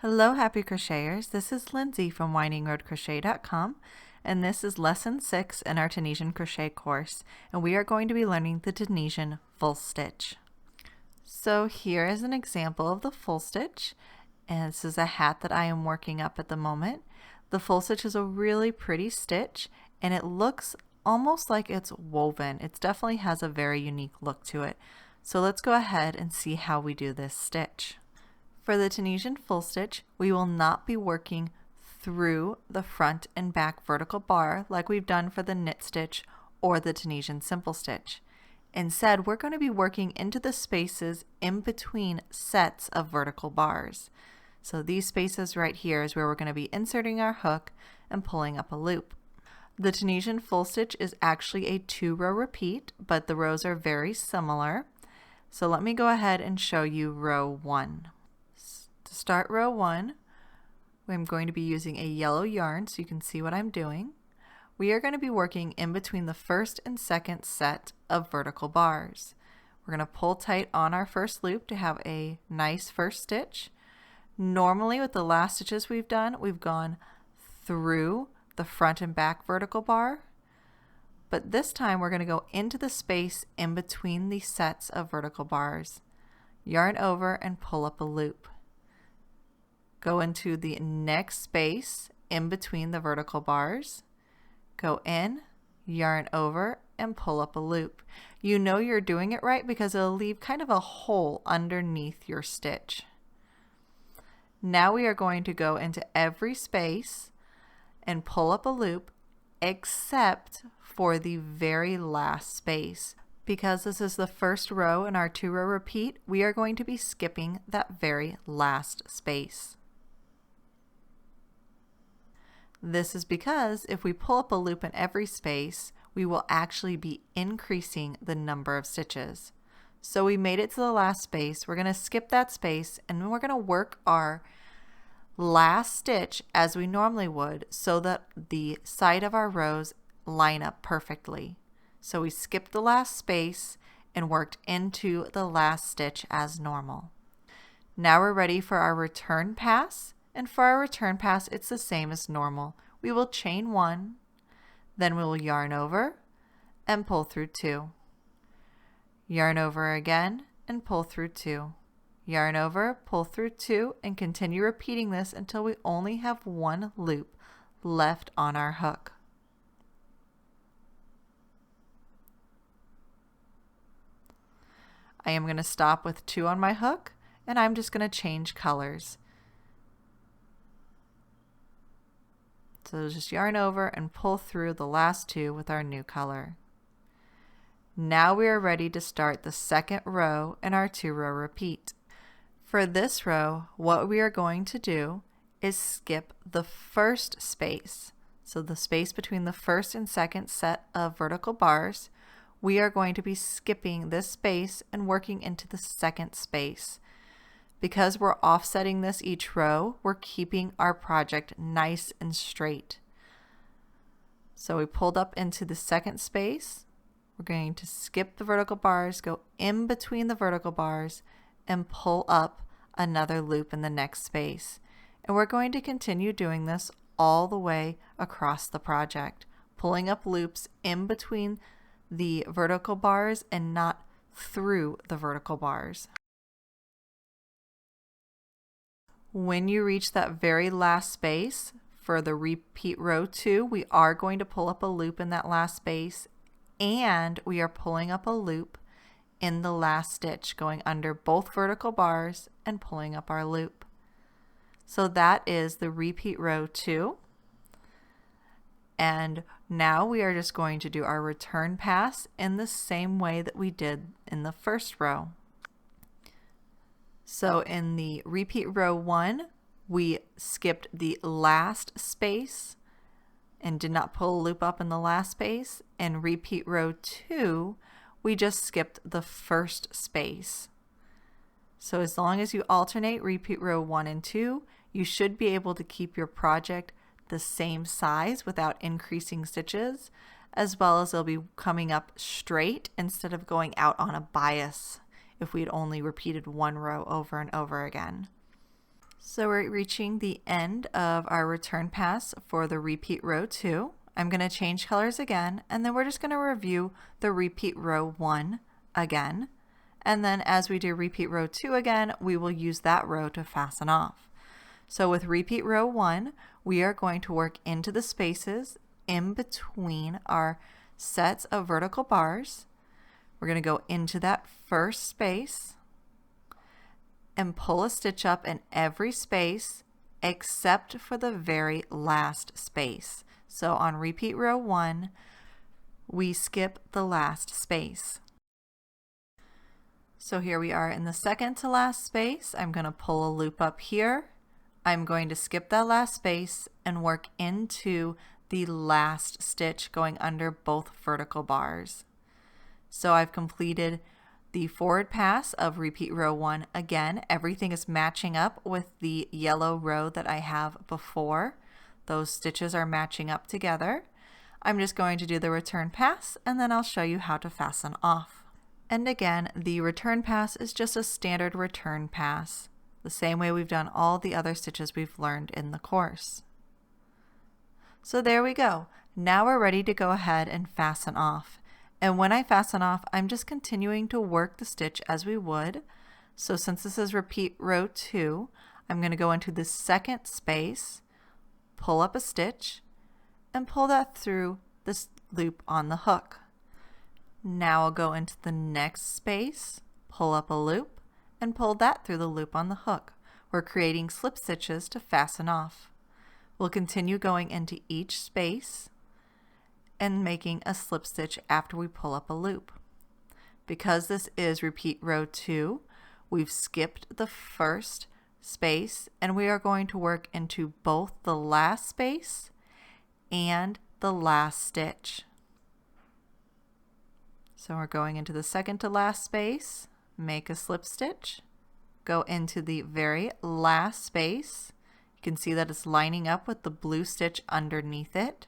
Hello Happy Crocheters, this is Lindsay from windingroadcrochet.com and this is lesson 6 in our Tunisian crochet course, and we are going to be learning the Tunisian full stitch. So here is an example of the full stitch, and this is a hat that I am working up at the moment. The full stitch is a really pretty stitch and it looks almost like it's woven. It definitely has a very unique look to it. So let's go ahead and see how we do this stitch. For the Tunisian full stitch, we will not be working through the front and back vertical bar like we've done for the knit stitch or the Tunisian simple stitch. Instead, we're going to be working into the spaces in between sets of vertical bars. So these spaces right here is where we're going to be inserting our hook and pulling up a loop. The Tunisian full stitch is actually a 2-row repeat, but the rows are very similar. So let me go ahead and show you row 1. To start row 1, I'm going to be using a yellow yarn so you can see what I'm doing. We are going to be working in between the first and second set of vertical bars. We're going to pull tight on our first loop to have a nice first stitch. Normally with the last stitches we've done, we've gone through the front and back vertical bar, but this time we're going to go into the space in between the sets of vertical bars. Yarn over and pull up a loop. Go into the next space in between the vertical bars, go in, yarn over, and pull up a loop. You know you're doing it right because it'll leave kind of a hole underneath your stitch. Now we are going to go into every space and pull up a loop except for the very last space. Because this is the first row in our 2-row repeat, we are going to be skipping that very last space. This is because if we pull up a loop in every space, we will actually be increasing the number of stitches. So we made it to the last space, we're going to skip that space, and then we're going to work our last stitch as we normally would so that the side of our rows line up perfectly. So we skipped the last space and worked into the last stitch as normal. Now we're ready for our return pass. And for our return pass, it's the same as normal. We will chain 1, then we will yarn over and pull through 2. Yarn over again and pull through 2. Yarn over, pull through 2, and continue repeating this until we only have 1 loop left on our hook. I am going to stop with 2 on my hook, and I'm just going to change colors. So just yarn over and pull through the last 2 with our new color. Now we are ready to start the second row in our 2-row repeat. For this row, what we are going to do is skip the first space. So the space between the first and second set of vertical bars, we are going to be skipping this space and working into the second space. Because we're offsetting this each row, we're keeping our project nice and straight. So we pulled up into the second space. We're going to skip the vertical bars, go in between the vertical bars, and pull up another loop in the next space. And we're going to continue doing this all the way across the project, pulling up loops in between the vertical bars and not through the vertical bars. When you reach that very last space for the repeat row 2, we are going to pull up a loop in that last space, and we are pulling up a loop in the last stitch, going under both vertical bars and pulling up our loop. So that is the repeat row 2. And now we are just going to do our return pass in the same way that we did in the first row. So in the repeat row 1, we skipped the last space and did not pull a loop up in the last space. In repeat row 2, we just skipped the first space. So as long as you alternate repeat row 1 and 2, you should be able to keep your project the same size without increasing stitches, as well as it'll be coming up straight instead of going out on a bias if we'd only repeated 1 row over and over again. So we're reaching the end of our return pass for the repeat row 2. I'm going to change colors again, and then we're just going to review the repeat row 1 again. And then as we do repeat row 2 again, we will use that row to fasten off. So with repeat row 1, we are going to work into the spaces in between our sets of vertical bars. We're going to go into that first space and pull a stitch up in every space except for the very last space. So on repeat row 1, we skip the last space. So here we are in the second to last space. I'm going to pull a loop up here. I'm going to skip that last space and work into the last stitch going under both vertical bars. So I've completed the forward pass of repeat row 1 again. Everything is matching up with the yellow row that I have before. Those stitches are matching up together. I'm just going to do the return pass and then I'll show you how to fasten off. And again, the return pass is just a standard return pass, the same way we've done all the other stitches we've learned in the course. So there we go. Now we're ready to go ahead and fasten off. And when I fasten off, I'm just continuing to work the stitch as we would. So since this is repeat row 2, I'm going to go into the second space, pull up a stitch, and pull that through this loop on the hook. Now I'll go into the next space, pull up a loop, and pull that through the loop on the hook. We're creating slip stitches to fasten off. We'll continue going into each space and making a slip stitch after we pull up a loop. Because this is repeat row 2, we've skipped the first space and we are going to work into both the last space and the last stitch. So we're going into the second to last space, make a slip stitch, go into the very last space. You can see that it's lining up with the blue stitch underneath it.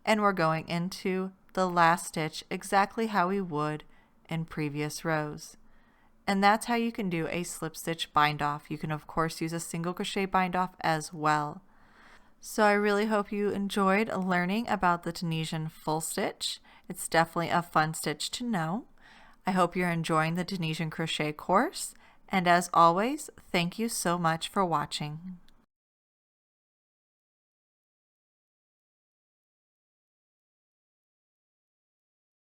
And we're going into the last stitch exactly how we would in previous rows. And that's how you can do a slip stitch bind off. You can of course use a single crochet bind off as well. So I really hope you enjoyed learning about the Tunisian full stitch. It's definitely a fun stitch to know. I hope you're enjoying the Tunisian crochet course. And as always, thank you so much for watching.